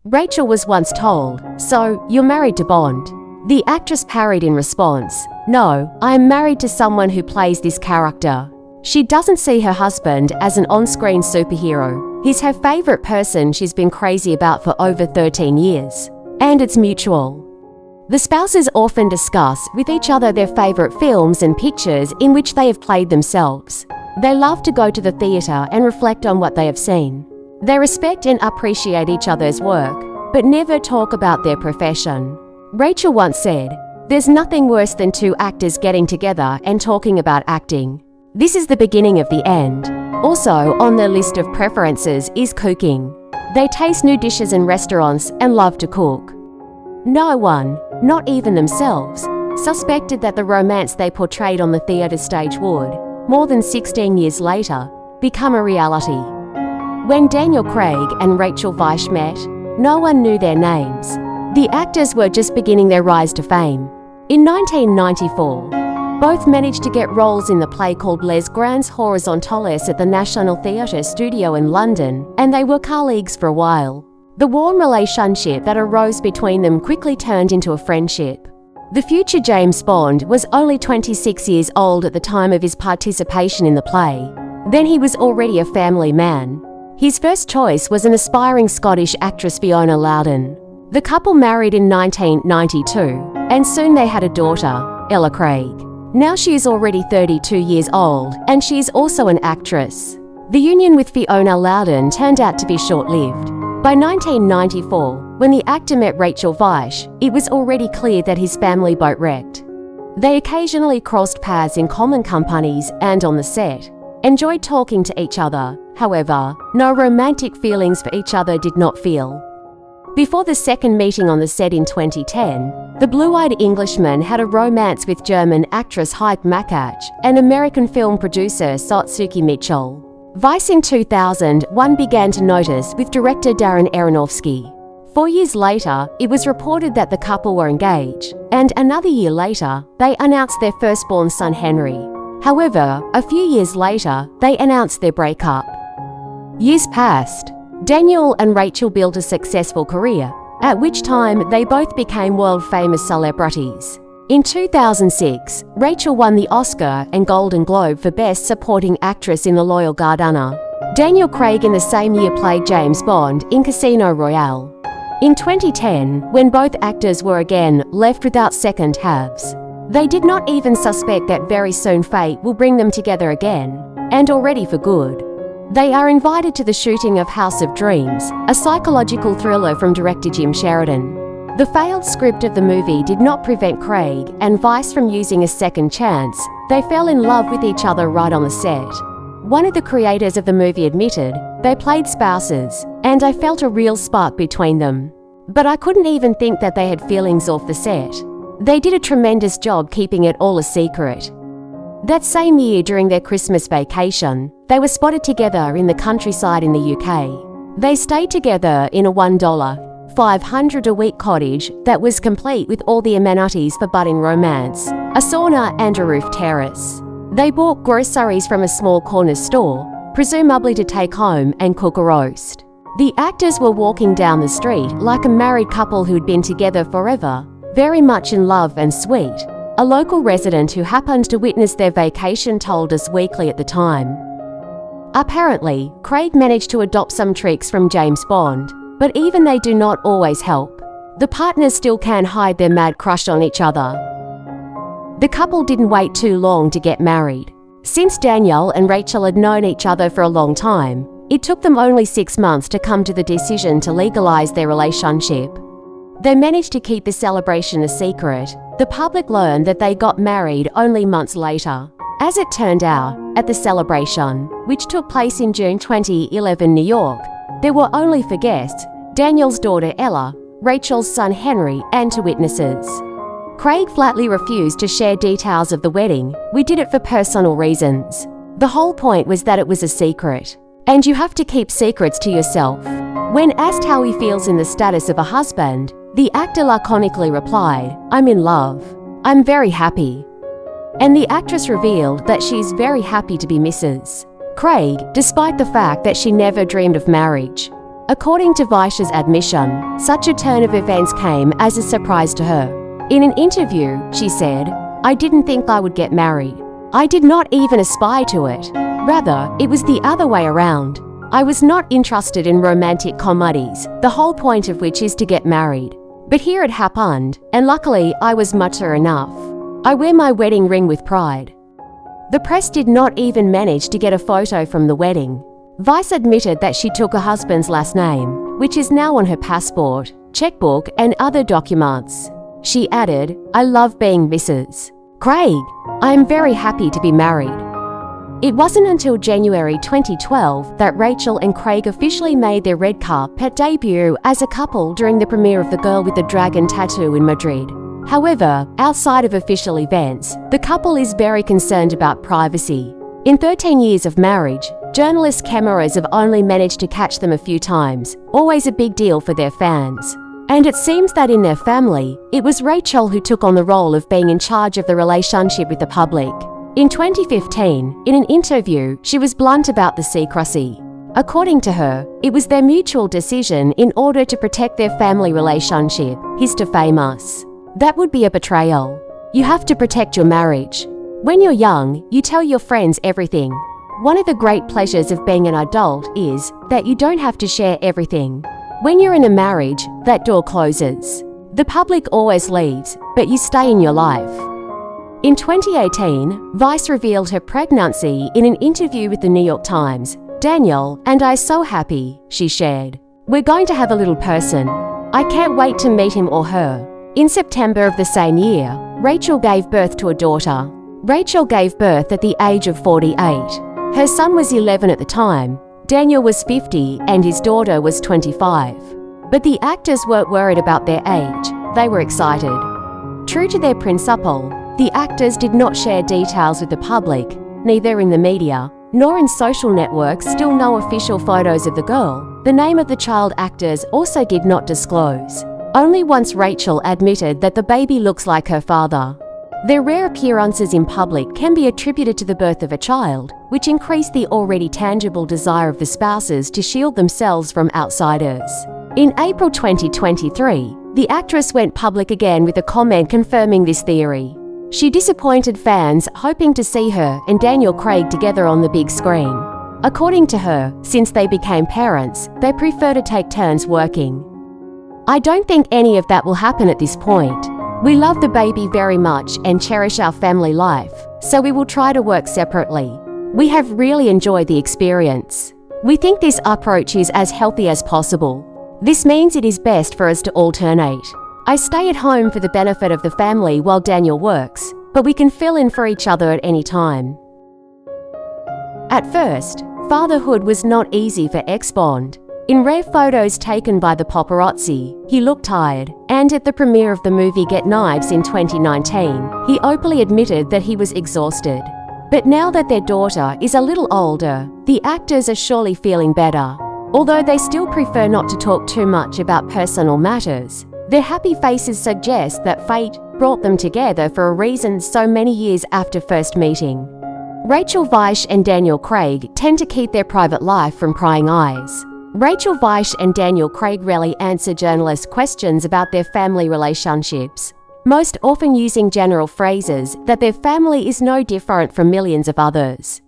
Rachel was once told, "So, you're married to Bond?" The actress parried in response, "No, I am married to someone who plays this character." She doesn't see her husband as an on-screen superhero. He's her favorite person she's been crazy about for over 13 years. And it's mutual. The spouses often discuss with each other their favorite films and pictures in which they have played themselves. They love to go to the theatre and reflect on what they have seen. They respect and appreciate each other's work, but never talk about their profession. Rachel once said, "There's nothing worse than two actors getting together and talking about acting. This is the beginning of the end." Also on their list of preferences is cooking. They taste new dishes in restaurants and love to cook. No one, not even themselves, suspected that the romance they portrayed on the theatre stage would, more than 16 years later, become a reality. When Daniel Craig and Rachel Weisz met, no one knew their names. The actors were just beginning their rise to fame. In 1994, both managed to get roles in the play called Les Grands Horizontales at the National Theatre Studio in London, and they were colleagues for a while. The warm relationship that arose between them quickly turned into a friendship. The future James Bond was only 26 years old at the time of his participation in the play. Then he was already a family man. His first choice was an aspiring Scottish actress, Fiona Loudon. The couple married in 1992, and soon they had a daughter, Ella Craig. Now she is already 32 years old, and she is also an actress. The union with Fiona Loudon turned out to be short-lived. By 1994, when the actor met Rachel Weisz, it was already clear that his family boat wrecked. They occasionally crossed paths in common companies and on the set, enjoyed talking to each other. However, no romantic feelings for each other did not feel. Before the second meeting on the set in 2010, the blue-eyed Englishman had a romance with German actress Heike Makach and American film producer Satsuki Mitchell. Weisz in 2001 began to notice with director Darren Aronofsky. 4 years later, it was reported that the couple were engaged, and another year later, they announced their firstborn son Henry. However, a few years later, they announced their breakup. Years passed. Daniel and Rachel built a successful career, at which time they both became world-famous celebrities. In 2006, Rachel won the Oscar and Golden Globe for Best Supporting Actress in The Loyal Gardana. Daniel Craig in the same year played James Bond in Casino Royale. In 2010, when both actors were again left without second halves, they did not even suspect that very soon fate will bring them together again, and already for good. They are invited to the shooting of House of Dreams, a psychological thriller from director Jim Sheridan. The failed script of the movie did not prevent Craig and Weisz from using a second chance. They fell in love with each other right on the set. One of the creators of the movie admitted, "They played spouses, and I felt a real spark between them. But I couldn't even think that they had feelings off the set. They did a tremendous job keeping it all a secret." That same year, during their Christmas vacation, they were spotted together in the countryside in the UK. They stayed together in a $1.500 a week cottage that was complete with all the amenities for budding romance, a sauna and a roof terrace. They bought groceries from a small corner store, presumably to take home and cook a roast. The actors were walking down the street like a married couple who'd been together forever, very much in love and sweet. A local resident who happened to witness their vacation told us weekly at the time. Apparently, Craig managed to adopt some tricks from James Bond, but even they do not always help. The partners still can't hide their mad crush on each other. The couple didn't wait too long to get married. Since Daniel and Rachel had known each other for a long time, it took them only 6 months to come to the decision to legalize their relationship. They managed to keep the celebration a secret. The public learned that they got married only months later. As it turned out, at the celebration, which took place in June 2011 in New York, there were only for guests, Daniel's daughter Ella, Rachel's son Henry, and 2 witnesses. Craig flatly refused to share details of the wedding. "We did it for personal reasons. The whole point was that it was a secret. And you have to keep secrets to yourself." When asked how he feels in the status of a husband, the actor laconically replied, "I'm in love. I'm very happy." And the actress revealed that she is very happy to be Mrs. Craig, despite the fact that she never dreamed of marriage. According to Weisz's admission, such a turn of events came as a surprise to her. In an interview, she said, "I didn't think I would get married. I did not even aspire to it. Rather, it was the other way around. I was not interested in romantic comedies, the whole point of which is to get married. But here it happened, and luckily I was mature enough. I wear my wedding ring with pride." The press did not even manage to get a photo from the wedding. Weisz admitted that she took her husband's last name, which is now on her passport, checkbook, and other documents. She added, "I love being Mrs. Craig. I am very happy to be married." It wasn't until January 2012 that Rachel and Craig officially made their red carpet debut as a couple during the premiere of The Girl with the Dragon Tattoo in Madrid. However, outside of official events, the couple is very concerned about privacy. In 13 years of marriage, journalist cameras have only managed to catch them a few times, always a big deal for their fans. And it seems that in their family, it was Rachel who took on the role of being in charge of the relationship with the public. In 2015, in an interview, she was blunt about the secrecy. According to her, it was their mutual decision in order to protect their family relationship. He's too famous. That would be a betrayal. You have to protect your marriage. When you're young, you tell your friends everything. One of the great pleasures of being an adult is that you don't have to share everything. When you're in a marriage, that door closes. The public always leaves, but you stay in your life. In 2018, Weisz revealed her pregnancy in an interview with the New York Times. "Daniel and I so happy," she shared. "We're going to have a little person. I can't wait to meet him or her." In September of the same year, Rachel gave birth to a daughter. Rachel gave birth at the age of 48. Her son was 11 at the time, Daniel was 50 and his daughter was 25. But the actors weren't worried about their age, they were excited. True to their principle, the actors did not share details with the public, neither in the media, nor in social networks, still no official photos of the girl. The name of the child actors also did not disclose. Only once Rachel admitted that the baby looks like her father. Their rare appearances in public can be attributed to the birth of a child, which increased the already tangible desire of the spouses to shield themselves from outsiders. In April 2023, the actress went public again with a comment confirming this theory. She disappointed fans hoping to see her and Daniel Craig together on the big screen. According to her, since they became parents, they prefer to take turns working. "I don't think any of that will happen at this point. We love the baby very much and cherish our family life, so we will try to work separately. We have really enjoyed the experience. We think this approach is as healthy as possible. This means it is best for us to alternate. I stay at home for the benefit of the family while Daniel works, but we can fill in for each other at any time." At first, fatherhood was not easy for ex-Bond. In rare photos taken by the paparazzi, he looked tired, and at the premiere of the movie Get Knives in 2019, he openly admitted that he was exhausted. But now that their daughter is a little older, the actors are surely feeling better. Although they still prefer not to talk too much about personal matters, their happy faces suggest that fate brought them together for a reason so many years after first meeting. Rachel Weisz and Daniel Craig tend to keep their private life from prying eyes. Rachel Weisz and Daniel Craig rarely answer journalists' questions about their family relationships, most often using general phrases that their family is no different from millions of others.